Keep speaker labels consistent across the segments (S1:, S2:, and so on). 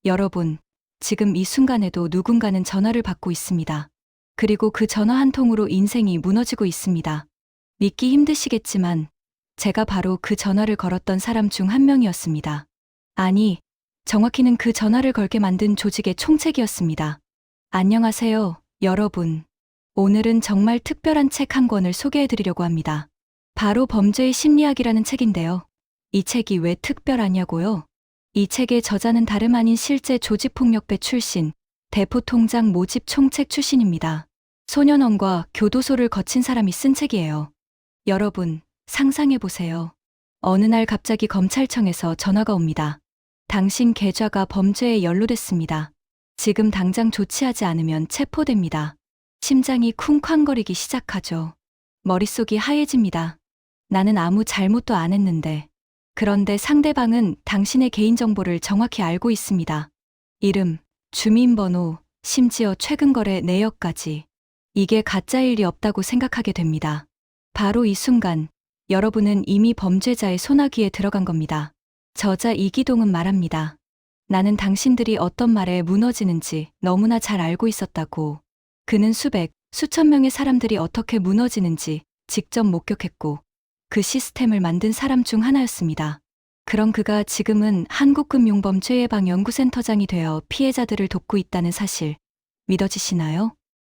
S1: 여러분, 지금 이 순간에도 누군가는 전화를 받고 있습니다. 그리고 그 전화 한 통으로 인생이 무너지고 있습니다. 믿기 힘드시겠지만 제가 바로 그 전화를 걸었던 사람 중 한 명이었습니다. 아니, 정확히는 그 전화를 걸게 만든 조직의 총책이었습니다. 안녕하세요, 여러분. 오늘은 정말 특별한 책 한 권을 소개해드리려고 합니다. 바로 범죄의 심리학이라는 책인데요. 이 책이 왜 특별하냐고요? 이 책의 저자는 다름 아닌 실제 조직폭력배 출신, 대포통장 모집 총책 출신입니다. 소년원과 교도소를 거친 사람이 쓴 책이에요. 여러분, 상상해보세요. 어느 날 갑자기 검찰청에서 전화가 옵니다. 당신 계좌가 범죄에 연루됐습니다. 지금 당장 조치하지 않으면 체포됩니다. 심장이 쿵쾅거리기 시작하죠. 머릿속이 하얘집니다. 나는 아무 잘못도 안 했는데. 그런데 상대방은 당신의 개인정보를 정확히 알고 있습니다. 이름, 주민번호, 심지어 최근 거래 내역까지. 이게 가짜일 리 없다고 생각하게 됩니다. 바로 이 순간, 여러분은 이미 범죄자의 소나기에 들어간 겁니다. 저자 이기동은 말합니다. 나는 당신들이 어떤 말에 무너지는지 너무나 잘 알고 있었다고. 그는 수천 명의 사람들이 어떻게 무너지는지 직접 목격했고, 그 시스템을 만든 사람 중 하나였습니다. 그런 그가 지금은 한국금융범죄예방연구센터장이 되어 피해자들을 돕고 있다는 사실, 믿어지시나요?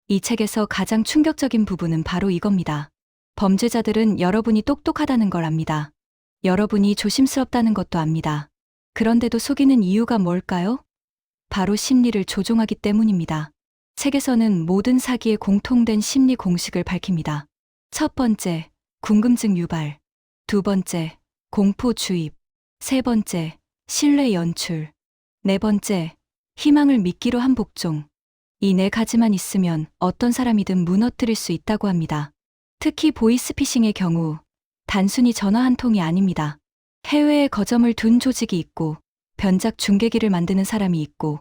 S1: 이 책에서 가장 충격적인 부분은 바로 이겁니다. 범죄자들은 여러분이 똑똑하다는 걸 압니다. 여러분이 조심스럽다는 것도 압니다. 그런데도 속이는 이유가 뭘까요? 바로 심리를 조종하기 때문입니다. 책에서는 모든 사기의 공통된 심리 공식을 밝힙니다. 첫 번째, 궁금증 유발. 두 번째, 공포 주입. 세 번째, 신뢰 연출. 네 번째, 희망을 미끼로 한 복종. 이 네 가지만 있으면 어떤 사람이든 무너뜨릴 수 있다고 합니다. 특히 보이스피싱의 경우 단순히 전화 한 통이 아닙니다. 해외에 거점을 둔 조직이 있고, 변작 중계기를 만드는 사람이 있고,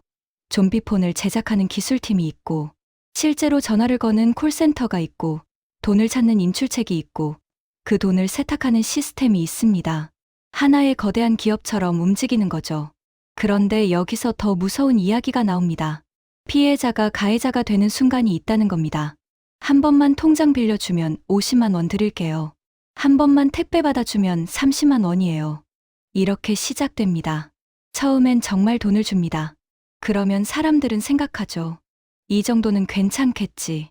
S1: 좀비폰을 제작하는 기술팀이 있고, 실제로 전화를 거는 콜센터가 있고, 돈을 찾는 인출책이 있고, 그 돈을 세탁하는 시스템이 있습니다. 하나의 거대한 기업처럼 움직이는 거죠. 그런데 여기서 더 무서운 이야기가 나옵니다. 피해자가 가해자가 되는 순간이 있다는 겁니다. 한 번만 통장 빌려주면 50만 원 드릴게요. 한 번만 택배 받아주면 30만 원이에요. 이렇게 시작됩니다. 처음엔 정말 돈을 줍니다. 그러면 사람들은 생각하죠. 이 정도는 괜찮겠지.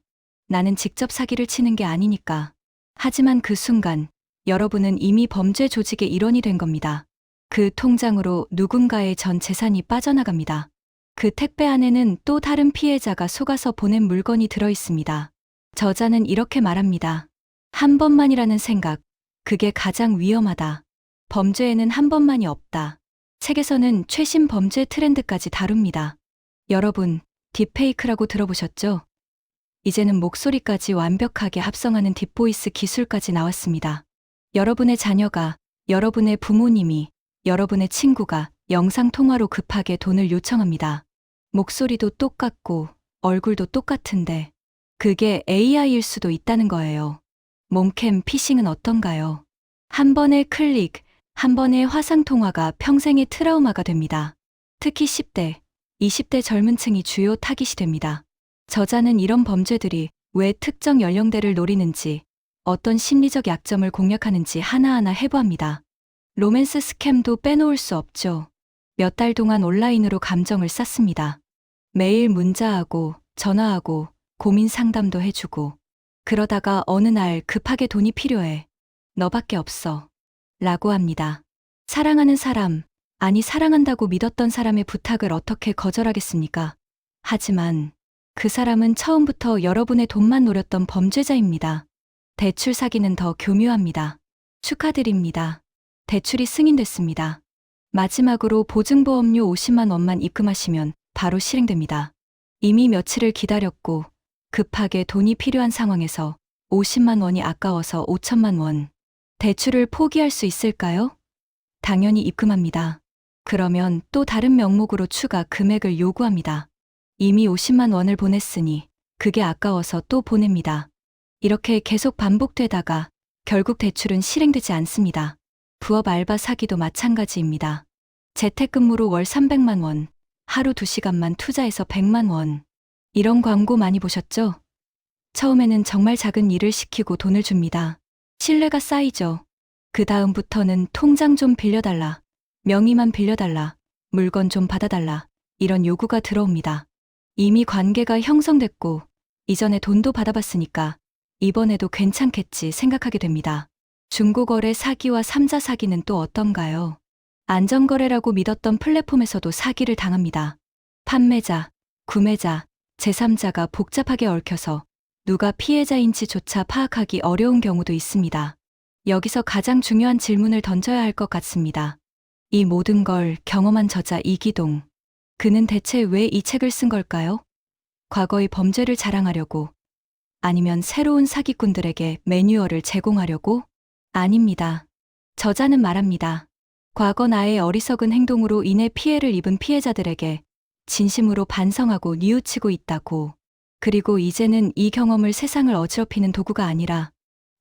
S1: 나는 직접 사기를 치는 게 아니니까. 하지만 그 순간, 여러분은 이미 범죄 조직의 일원이 된 겁니다. 그 통장으로 누군가의 전 재산이 빠져나갑니다. 그 택배 안에는 또 다른 피해자가 속아서 보낸 물건이 들어 있습니다. 저자는 이렇게 말합니다. 한 번만이라는 생각, 그게 가장 위험하다. 범죄에는 한 번만이 없다. 책에서는 최신 범죄 트렌드까지 다룹니다. 여러분, 딥페이크라고 들어보셨죠? 이제는 목소리까지 완벽하게 합성하는 딥보이스 기술까지 나왔습니다. 여러분의 자녀가, 여러분의 부모님이, 여러분의 친구가 영상통화로 급하게 돈을 요청합니다. 목소리도 똑같고 얼굴도 똑같은데 그게 AI일 수도 있다는 거예요. 몽캠 피싱은 어떤가요? 한 번의 클릭, 한 번의 화상통화가 평생의 트라우마가 됩니다. 특히 10대, 20대 젊은 층이 주요 타깃이 됩니다. 저자는 이런 범죄들이 왜 특정 연령대를 노리는지, 어떤 심리적 약점을 공략하는지 하나하나 해부합니다. 로맨스 스캠도 빼놓을 수 없죠. 몇 달 동안 온라인으로 감정을 쌓습니다. 매일 문자하고 전화하고 고민 상담도 해주고, 그러다가 어느 날 급하게 돈이 필요해. 너밖에 없어. 라고 합니다. 사랑하는 사람, 아니 사랑한다고 믿었던 사람의 부탁을 어떻게 거절하겠습니까? 하지만 그 사람은 처음부터 여러분의 돈만 노렸던 범죄자입니다. 대출 사기는 더 교묘합니다. 축하드립니다. 대출이 승인됐습니다. 마지막으로 보증보험료 50만 원만 입금하시면 바로 실행됩니다. 이미 며칠을 기다렸고 급하게 돈이 필요한 상황에서 50만 원이 아까워서 5천만 원. 대출을 포기할 수 있을까요? 당연히 입금합니다. 그러면 또 다른 명목으로 추가 금액을 요구합니다. 이미 50만 원을 보냈으니 그게 아까워서 또 보냅니다. 이렇게 계속 반복되다가 결국 대출은 실행되지 않습니다. 부업 알바 사기도 마찬가지입니다. 재택근무로 월 300만 원, 하루 2시간만 투자해서 100만 원. 이런 광고 많이 보셨죠? 처음에는 정말 작은 일을 시키고 돈을 줍니다. 신뢰가 쌓이죠. 그 다음부터는 통장 좀 빌려달라. 명의만 빌려달라. 물건 좀 받아달라. 이런 요구가 들어옵니다. 이미 관계가 형성됐고 이전에 돈도 받아봤으니까 이번에도 괜찮겠지 생각하게 됩니다. 중고거래 사기와 삼자 사기는 또 어떤가요? 안전거래라고 믿었던 플랫폼에서도 사기를 당합니다. 판매자, 구매자, 제3자가 복잡하게 얽혀서 누가 피해자인지조차 파악하기 어려운 경우도 있습니다. 여기서 가장 중요한 질문을 던져야 할 것 같습니다. 이 모든 걸 경험한 저자 이기동. 그는 대체 왜 이 책을 쓴 걸까요? 과거의 범죄를 자랑하려고? 아니면 새로운 사기꾼들에게 매뉴얼을 제공하려고? 아닙니다. 저자는 말합니다. 과거 나의 어리석은 행동으로 인해 피해를 입은 피해자들에게 진심으로 반성하고 뉘우치고 있다고. 그리고 이제는 이 경험을 세상을 어지럽히는 도구가 아니라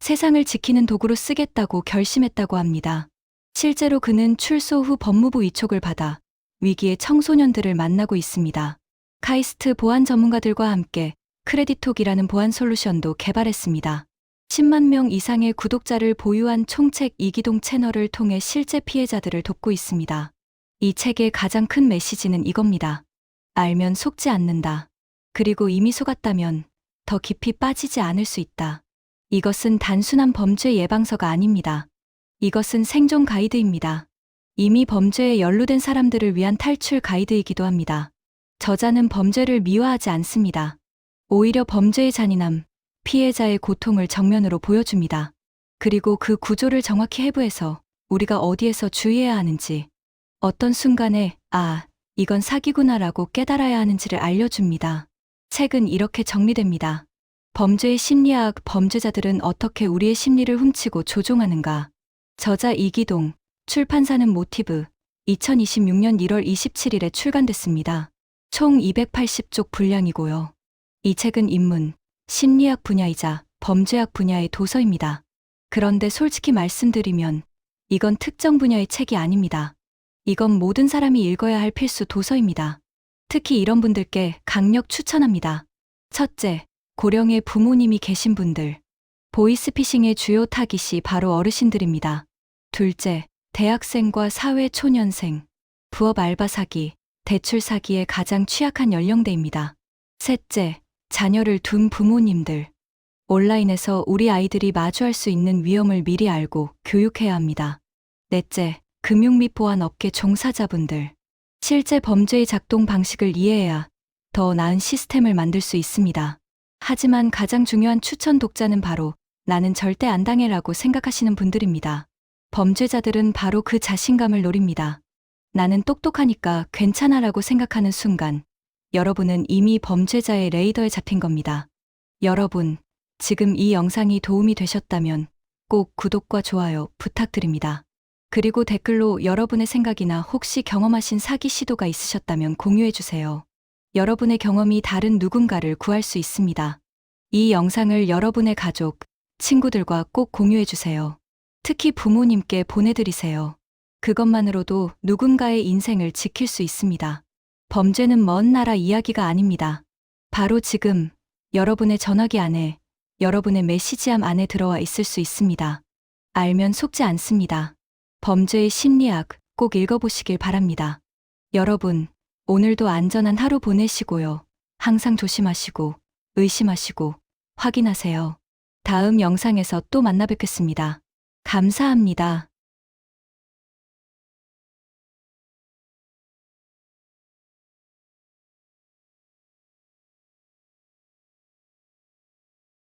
S1: 세상을 지키는 도구로 쓰겠다고 결심했다고 합니다. 실제로 그는 출소 후 법무부 위촉을 받아 위기의 청소년들을 만나고 있습니다. 카이스트 보안 전문가들과 함께 크레디톡이라는 보안 솔루션도 개발했습니다. 10만 명 이상의 구독자를 보유한 총책 이기동 채널을 통해 실제 피해자들을 돕고 있습니다. 이 책의 가장 큰 메시지는 이겁니다. 알면 속지 않는다. 그리고 이미 속았다면 더 깊이 빠지지 않을 수 있다. 이것은 단순한 범죄 예방서가 아닙니다. 이것은 생존 가이드입니다. 이미 범죄에 연루된 사람들을 위한 탈출 가이드이기도 합니다. 저자는 범죄를 미화하지 않습니다. 오히려 범죄의 잔인함, 피해자의 고통을 정면으로 보여줍니다. 그리고 그 구조를 정확히 해부해서 우리가 어디에서 주의해야 하는지, 어떤 순간에 이건 사기구나라고 깨달아야 하는지를 알려줍니다. 책은 이렇게 정리됩니다. 범죄의 심리학, 범죄자들은 어떻게 우리의 심리를 훔치고 조종하는가. 저자 이기동, 출판사는 모티브, 2026년 1월 27일에 출간됐습니다. 총 280쪽 분량이고요. 이 책은 인문, 심리학 분야이자 범죄학 분야의 도서입니다. 그런데 솔직히 말씀드리면 이건 특정 분야의 책이 아닙니다. 이건 모든 사람이 읽어야 할 필수 도서입니다. 특히 이런 분들께 강력 추천합니다. 첫째, 고령의 부모님이 계신 분들. 보이스피싱의 주요 타깃이 바로 어르신들입니다. 둘째, 대학생과 사회초년생. 부업 알바 사기, 대출 사기에 가장 취약한 연령대입니다. 셋째, 자녀를 둔 부모님들. 온라인에서 우리 아이들이 마주할 수 있는 위험을 미리 알고 교육해야 합니다. 넷째, 금융 및 보안 업계 종사자분들. 실제 범죄의 작동 방식을 이해해야 더 나은 시스템을 만들 수 있습니다. 하지만 가장 중요한 추천 독자는 바로 나는 절대 안 당해라고 생각하시는 분들입니다. 범죄자들은 바로 그 자신감을 노립니다. 나는 똑똑하니까 괜찮아라고 생각하는 순간 여러분은 이미 범죄자의 레이더에 잡힌 겁니다. 여러분, 지금 이 영상이 도움이 되셨다면 꼭 구독과 좋아요 부탁드립니다. 그리고 댓글로 여러분의 생각이나 혹시 경험하신 사기 시도가 있으셨다면 공유해주세요. 여러분의 경험이 다른 누군가를 구할 수 있습니다. 이 영상을 여러분의 가족, 친구들과 꼭 공유해주세요. 특히 부모님께 보내드리세요. 그것만으로도 누군가의 인생을 지킬 수 있습니다. 범죄는 먼 나라 이야기가 아닙니다. 바로 지금 여러분의 전화기 안에, 여러분의 메시지함 안에 들어와 있을 수 있습니다. 알면 속지 않습니다. 범죄의 심리학 꼭 읽어보시길 바랍니다. 여러분, 오늘도 안전한 하루 보내시고요. 항상 조심하시고, 의심하시고, 확인하세요. 다음 영상에서 또 만나 뵙겠습니다. 감사합니다.